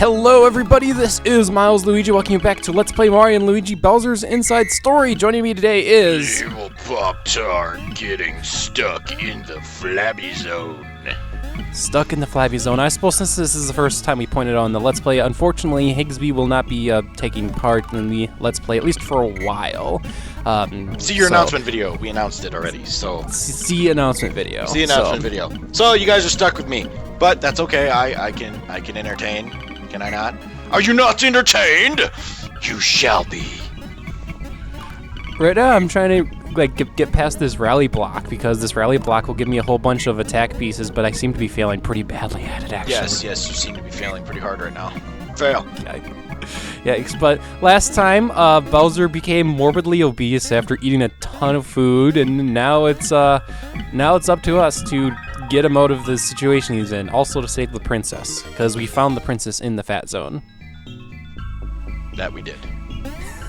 Hello everybody, this is Milesluigi. Welcome you back to Let's Play Mario & Luigi Bowser's Inside Story. Joining me today is... Evil Pop-Tart getting stuck in the flabby zone. Stuck in the flabby zone. I suppose since this is the first time we pointed out in the Let's Play, unfortunately Higsby will not be taking part in the Let's Play, at least for a while. See your announcement video. We announced it already, so... See announcement video. See announcement video. So you guys are stuck with me. But that's okay, I can entertain. Can I not? Are you not entertained? You shall be. Right now I'm trying to get past this rally block, because this rally block will give me a whole bunch of attack pieces, but I seem to be failing pretty badly at it, actually. Yes, you seem to be failing pretty hard right now. Fail. Yeah, but last time Bowser became morbidly obese after eating a ton of food, and now it's up to us to get him out of the situation he's in. Also to save the princess, because we found the princess in the fat zone. That we did.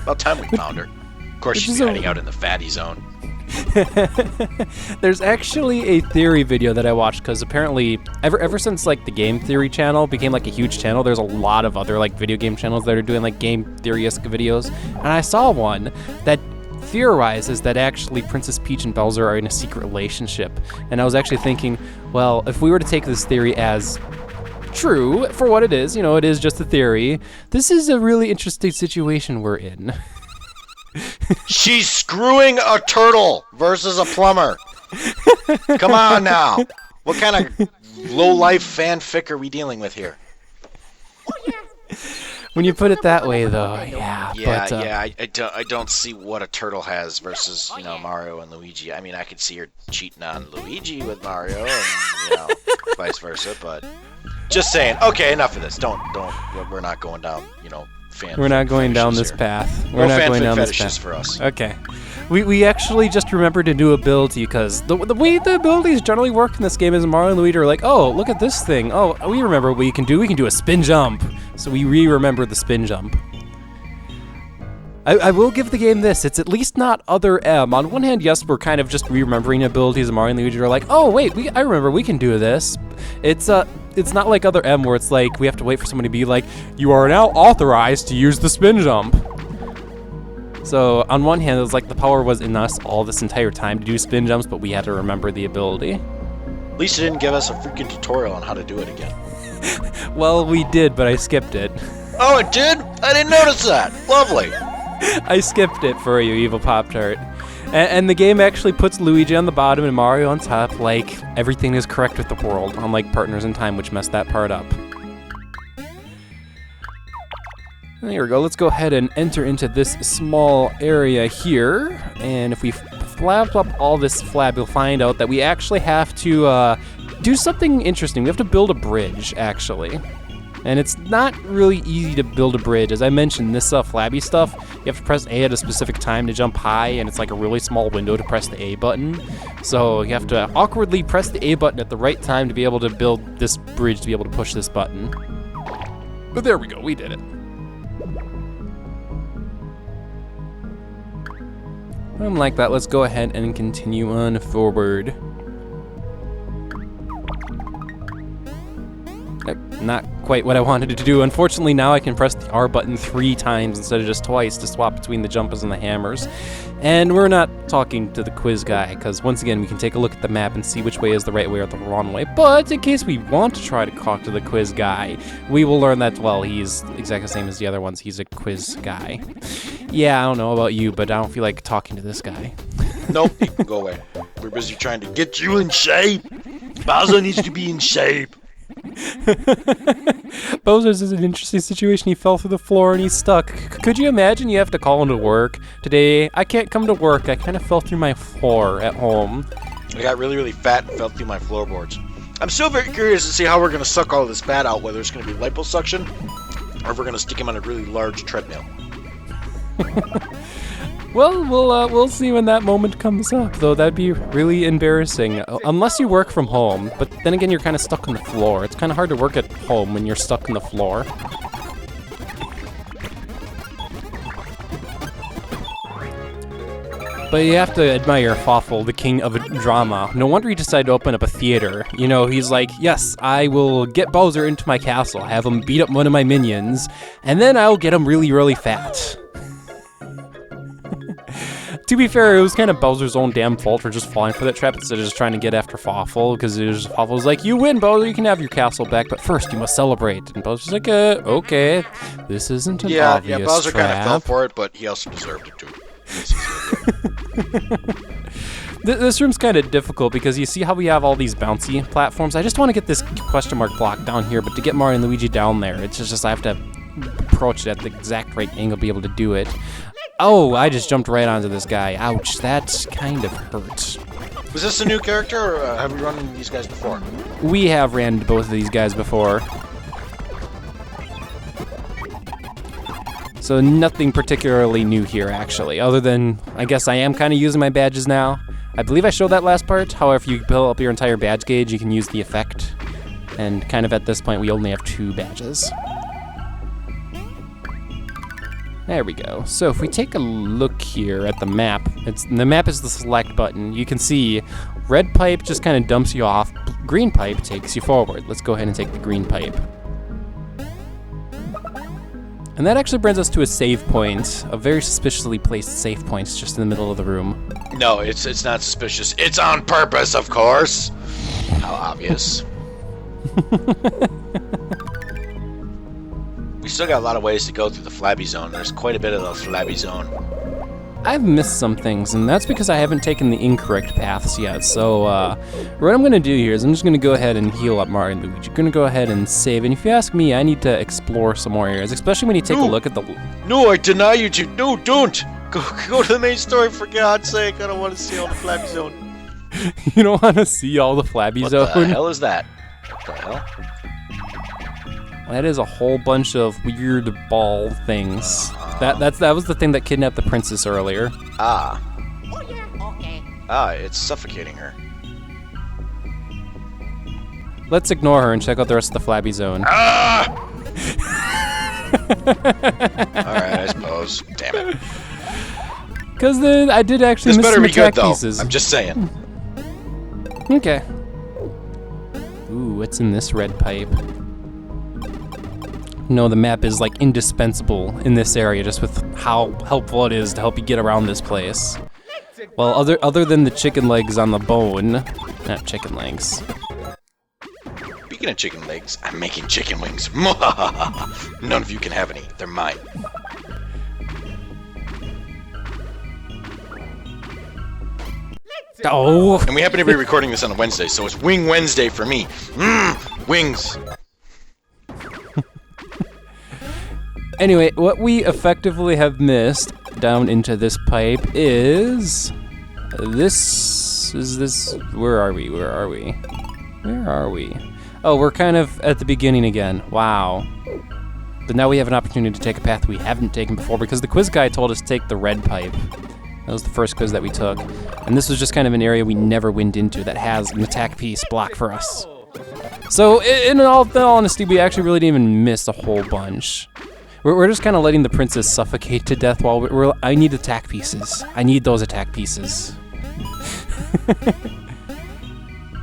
About time we found her. Of course, she's hiding out in the fatty zone. There's actually a theory video that I watched, because apparently ever since like the Game Theory channel became like a huge channel, there's a lot of other like video game channels that are doing like game theory-esque videos, and I saw one that theorizes that actually Princess Peach and Bowser are in a secret relationship. And I was actually thinking, well, if we were to take this theory as true for what it is, you know, it is just a theory, this is a really interesting situation we're in. She's screwing a turtle versus a plumber. Come on now. What kind of low-life fanfic are we dealing with here? When you put it that way, though, yeah. I don't see what a turtle has versus, you know, Mario and Luigi. I mean, I could see her cheating on Luigi with Mario, and you know, vice versa. But just saying. Okay, enough of this. Don't. We're not going down. You know, we're not going down this path. We're not going down this path for us. Okay. We actually just remembered a new ability, because the way the abilities generally work in this game is Mario and Luigi are like, oh, look at this thing. Oh, we remember what we can do. We can do a spin jump. So we re-remember the spin jump. I will give the game this. It's at least not Other M. On one hand, yes, we're kind of just re-remembering abilities, and Mario and Luigi are like, oh, wait, I remember we can do this. It's not like Other M, where it's like we have to wait for somebody to be like, you are now authorized to use the spin jump. So on one hand, it was like the power was in us all this entire time to do spin jumps, but we had to remember the ability. At least it didn't give us a freaking tutorial on how to do it again. Well, we did, but I skipped it. Oh, it did? I didn't notice that. Lovely. I skipped it for you, Evil Pop-Tart. And the game actually puts Luigi on the bottom and Mario on top, like everything is correct with the world, unlike Partners in Time, which messed that part up. There we go. Let's go ahead and enter into this small area here. And if we flap up all this flab, you'll find out that we actually have to do something interesting. We have to build a bridge, actually. And it's not really easy to build a bridge. As I mentioned, this flabby stuff, you have to press A at a specific time to jump high, and it's like a really small window to press the A button. So you have to awkwardly press the A button at the right time to be able to build this bridge, to be able to push this button. But there we go, we did it. Like that, let's go ahead and continue on forward. Not quite what I wanted to do. Unfortunately, now I can press the R button 3 times instead of just twice to swap between the jumpers and the hammers. And we're not talking to the quiz guy, because once again, we can take a look at the map and see which way is the right way or the wrong way. But in case we want to try to talk to the quiz guy, we will learn that, well, he's exactly the same as the other ones. He's a quiz guy. Yeah, I don't know about you, but I don't feel like talking to this guy. Nope, you can go away. We're busy trying to get you in shape. Bowser needs to be in shape. Bowser's is an interesting situation. He fell through the floor and he's stuck. Could you imagine you have to call him to work? Today, I can't come to work. I kind of fell through my floor at home. I got really, really fat and fell through my floorboards. I'm still very curious to see how we're going to suck all this fat out, whether it's going to be liposuction or if we're going to stick him on a really large treadmill. Well, we'll see when that moment comes up, though. That'd be really embarrassing. Unless you work from home, but then again, you're kind of stuck on the floor. It's kind of hard to work at home when you're stuck on the floor. But you have to admire Fawful, the king of drama. No wonder he decided to open up a theater. You know, he's like, yes, I will get Bowser into my castle, have him beat up one of my minions, and then I'll get him really, really fat. To be fair, it was kind of Bowser's own damn fault for just falling for that trap instead of just trying to get after Fawful, because Fawful was like, you win, Bowser, you can have your castle back, but first you must celebrate. And Bowser's like, okay, this isn't an obvious Yeah, Bowser trap. kind of fell for it, but he also deserved it too. This room's kind of difficult because you see how we have all these bouncy platforms. I just want to get this question mark block down here, but to get Mario and Luigi down there, it's just I have to approach it at the exact right angle to be able to do it. Oh, I just jumped right onto this guy. Ouch, that kind of hurt. Was this a new character, or have we run into these guys before? We have ran into both of these guys before. So nothing particularly new here, actually, other than, I guess I am kind of using my badges now. I believe I showed that last part. However, if you build up your entire badge gauge, you can use the effect. And kind of at this point, we only have 2 badges. There we go. So if we take a look here at the map, the map is the select button. You can see red pipe just kind of dumps you off. Green pipe takes you forward. Let's go ahead and take the green pipe. And that actually brings us to a save point, a very suspiciously placed save point just in the middle of the room. No, it's not suspicious. It's on purpose, of course. How obvious. We still got a lot of ways to go through the flabby zone. There's quite a bit of the flabby zone. I've missed some things, and that's because I haven't taken the incorrect paths yet. So what I'm going to do here is I'm just going to go ahead and heal up Mario and Luigi. I'm going to go ahead and save. And if you ask me, I need to explore some more areas, especially when you take a look at the... No, I deny you to. No, don't. Go to the main story, for God's sake. I don't want to see all the flabby zone. You don't want to see all the flabby zone? What the hell is that? What the hell? That is a whole bunch of weird ball things. That was the thing that kidnapped the princess earlier. Ah. Oh yeah, okay. Ah, it's suffocating her. Let's ignore her and check out the rest of the flabby zone. Ah! Alright, I suppose. Damn it. Because I did actually This miss better some be good, attack though. pieces. I'm just saying. Okay. Ooh, what's in this red pipe? No, the map is like indispensable in this area, just with how helpful it is to help you get around this place. Well, other than the chicken legs on the bone, not chicken legs. Speaking of chicken legs, I'm making chicken wings. None of you can have any. They're mine. Oh! And we happen to be recording this on a Wednesday, so it's Wing Wednesday for me. Wings. Anyway, what we effectively have missed down into this pipe is this. Where are we? Where are we? Where are we? Oh, we're kind of at the beginning again. Wow. But now we have an opportunity to take a path we haven't taken before because the quiz guy told us to take the red pipe. That was the first quiz that we took. And this was just kind of an area we never went into that has an attack piece blocked for us. So, in all honesty, we actually really didn't even miss a whole bunch. We're just kind of letting the princess suffocate to death while I need attack pieces. I need those attack pieces.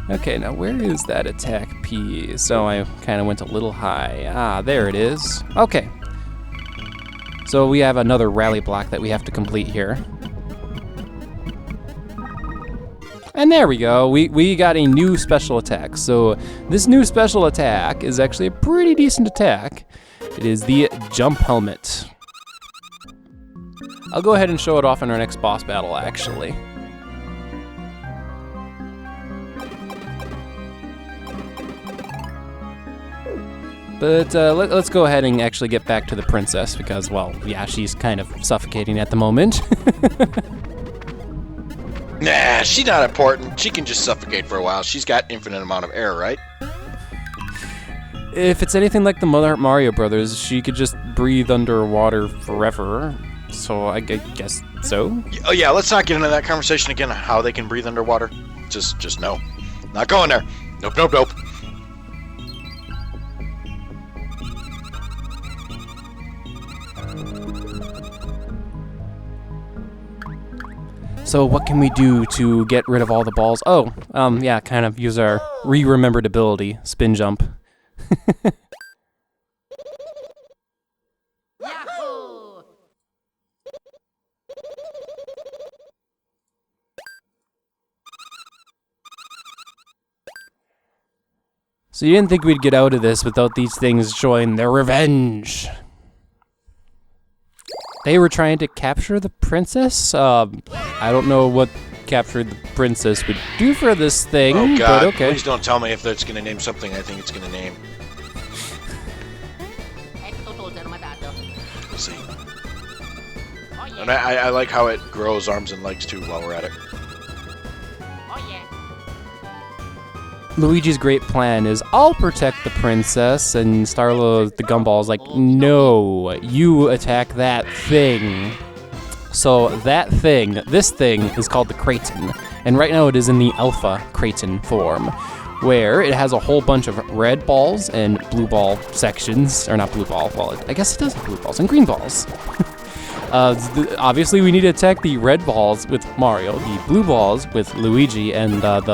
Okay, now where is that attack piece? So I kind of went a little high. Ah, there it is. Okay. So we have another rally block that we have to complete here. And there we go. We got a new special attack. So this new special attack is actually a pretty decent attack. It is the jump helmet. I'll go ahead and show it off in our next boss battle, actually. But let's go ahead and actually get back to the princess because, well, yeah, she's kind of suffocating at the moment. Nah, she's not important. She can just suffocate for a while. She's got infinite amount of air, right? If it's anything like the Mario Brothers, she could just breathe underwater forever. So I guess so. Oh yeah, let's not get into that conversation again. How they can breathe underwater? Just no. Not going there. Nope, nope, nope. So what can we do to get rid of all the balls? Oh, yeah, kind of use our remembered ability, spin jump. So you didn't think we'd get out of this without these things showing their revenge. They were trying to capture the princess? I don't know what captured the princess would do for this thing, oh, God. but okay. Please don't tell me if it's going to name something I think it's going to name. We'll see. And I like how it grows arms and legs too while we're at it. Luigi's great plan is, I'll protect the princess, and Starlo, the gumball's like, no, you attack that thing. So that thing, this thing, is called the Kretin, and right now it is in the Alpha Kretin form, where it has a whole bunch of red balls and blue ball sections, or not blue ball, well, I guess it does have blue balls and green balls. Obviously, we need to attack the red balls with Mario, the blue balls with Luigi, and not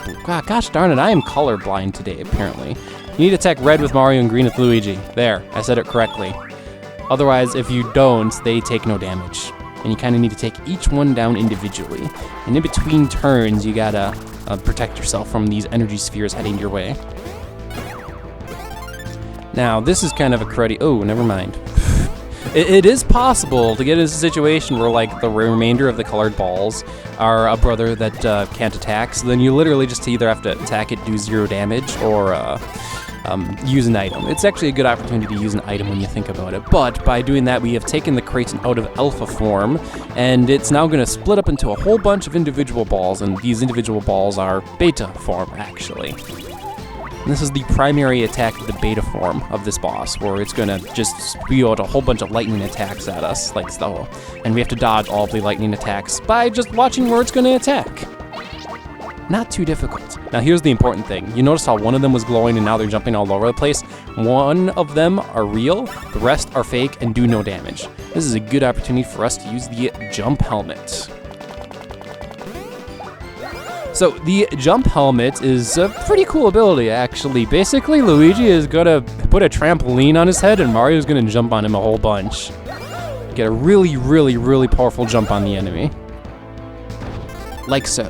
blue. Gosh darn it, I am colorblind today, apparently. You need to attack red with Mario and green with Luigi. There, I said it correctly. Otherwise, if you don't, they take no damage. And you kind of need to take each one down individually. And in between turns, you gotta protect yourself from these energy spheres heading your way. Now, this is kind of a cruddy... Oh, never mind. It is possible to get into a situation where, like, the remainder of the colored balls are a brother that can't attack, so then you literally just either have to attack it, do 0 damage, or use an item. It's actually a good opportunity to use an item when you think about it, but by doing that, we have taken the Kretins out of alpha form, and it's now going to split up into a whole bunch of individual balls, and these individual balls are beta form, actually. And this is the primary attack of the beta form of this boss, where it's going to just spew out a whole bunch of lightning attacks at us, like so. And we have to dodge all of the lightning attacks by just watching where it's going to attack. Not too difficult. Now here's the important thing. You notice how one of them was glowing and now they're jumping all over the place? One of them are real, the rest are fake and do no damage. This is a good opportunity for us to use the jump helmet. So the jump helmet is a pretty cool ability, actually. Basically, Luigi is gonna put a trampoline on his head and Mario's gonna jump on him a whole bunch. Get a really, really, really powerful jump on the enemy. Like so.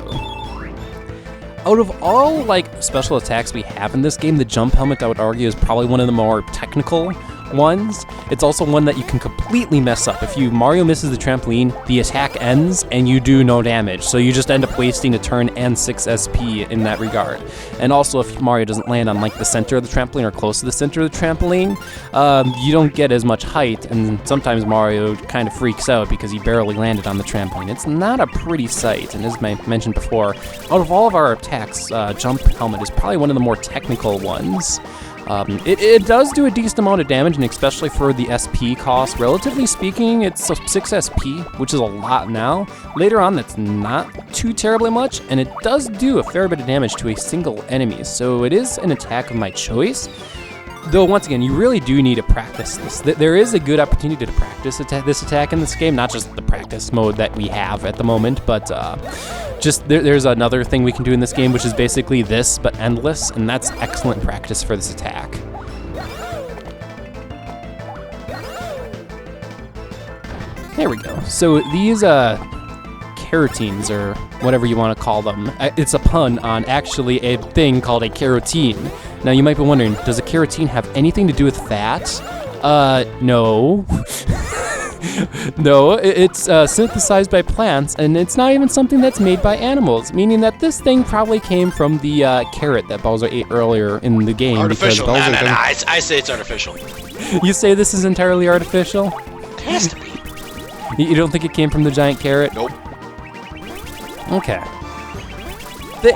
Out of all, like, special attacks we have in this game, the jump helmet, I would argue, is probably one of the more technical ones. It's also one that you can completely mess up. If Mario misses the trampoline, the attack ends and you do no damage. So you just end up wasting a turn and 6 SP in that regard. And also if Mario doesn't land on like the center of the trampoline or close to the center of the trampoline, you don't get as much height, and sometimes Mario kind of freaks out because he barely landed on the trampoline. It's not a pretty sight, and as I mentioned before, out of all of our attacks, jump helmet is probably one of the more technical ones. It does do a decent amount of damage, and especially for the SP cost, relatively speaking, it's 6 SP, which is a lot now. Later on, that's not too terribly much, and it does do a fair bit of damage to a single enemy, so it is an attack of my choice. Though, once again, you really do need to practice this. There is a good opportunity to practice this attack in this game, not just the practice mode that we have at the moment, but just there's another thing we can do in this game, which is basically this, but endless, and that's excellent practice for this attack. There we go. So these Carotines, or whatever you want to call them, it's a pun on actually a thing called a carotene. Now you might be wondering, does a carotene have anything to do with fat? No. No, it's synthesized by plants, and it's not even something that's made by animals, meaning that this thing probably came from the carrot that Bowser ate earlier in the game. Artificial. No, I say it's artificial. You say this is entirely artificial? It has to be. You don't think it came from the giant carrot? Nope. Okay.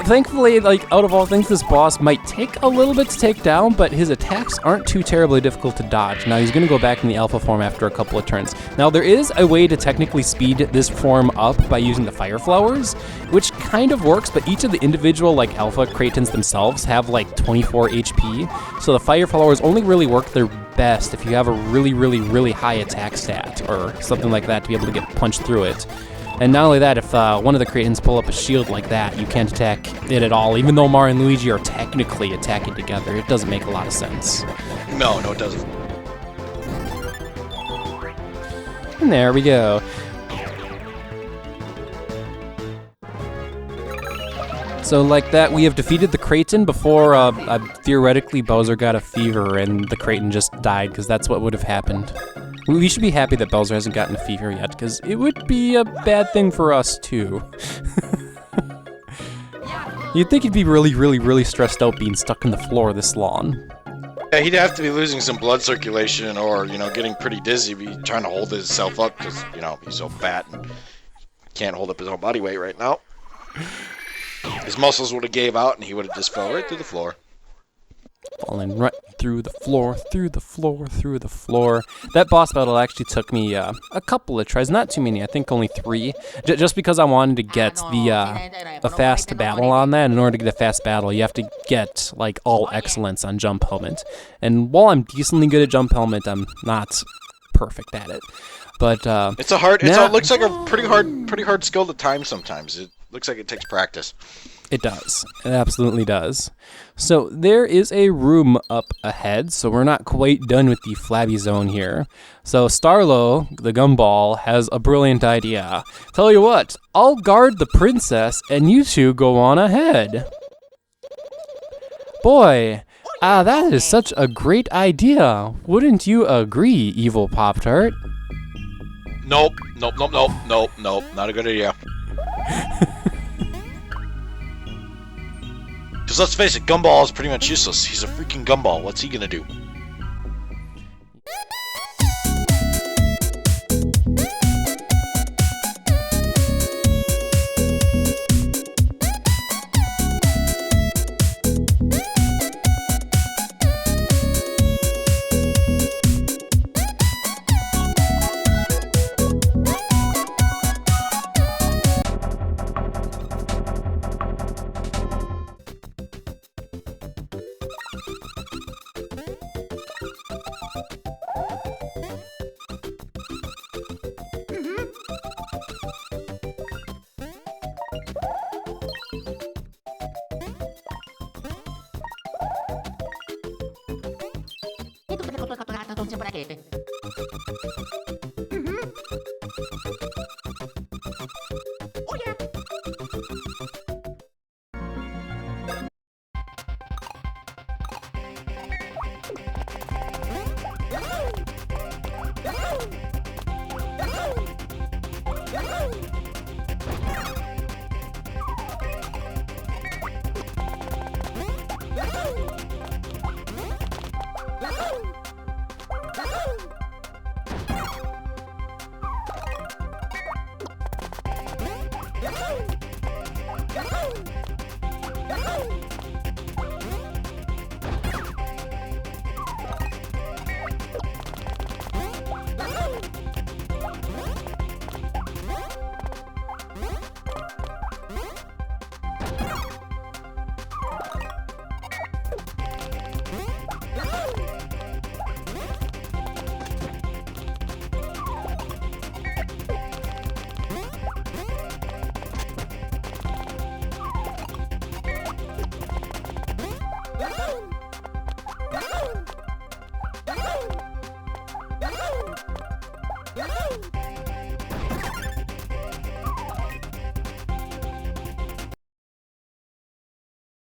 Thankfully, like, out of all things, this boss might take a little bit to take down, but his attacks aren't too terribly difficult to dodge. Now, he's going to go back in the alpha form after a couple of turns. Now, there is a way to technically speed this form up by using the fire flowers, which kind of works, but each of the individual, like, alpha Kretins themselves have, like, 24 HP, so the fire flowers only really work their best if you have a really, really, really high attack stat, or something like that, to be able to get punched through it. And not only that, if one of the Kretins pull up a shield like that, you can't attack it at all. Even though Mario and Luigi are technically attacking together, it doesn't make a lot of sense. No, it doesn't. And there we go. So like that, we have defeated the Kretin before theoretically Bowser got a fever and the Kretin just died, because that's what would have happened. We should be happy that Bowser hasn't gotten a fever yet, because it would be a bad thing for us too. You'd think he'd be really stressed out being stuck in the floor this long. Yeah, he'd have to be losing some blood circulation or, getting pretty dizzy, be trying to hold himself up because, he's so fat and can't hold up his own body weight right now. His muscles would have gave out and he would have just fell right through the floor. Falling right through the floor, through the floor, through the floor. That boss battle actually took me a couple of tries, not too many, I think only 3. Just because I wanted to get the fast battle on that. In order to get a fast battle, you have to get like all excellence on jump helmet. And while I'm decently good at jump helmet, I'm not perfect at it. But it's a hard. It looks like a pretty hard skill to time sometimes. It looks like it takes practice. It does. It absolutely does. So there is a room up ahead, so we're not quite done with the flabby zone here. So Starlo, the gumball, has a brilliant idea. Tell you what, I'll guard the princess and you two go on ahead. Boy, that is such a great idea. Wouldn't you agree, evil Pop-Tart? Nope, not a good idea. Because let's face it, Gumball is pretty much useless. He's a freaking Gumball. What's he gonna do?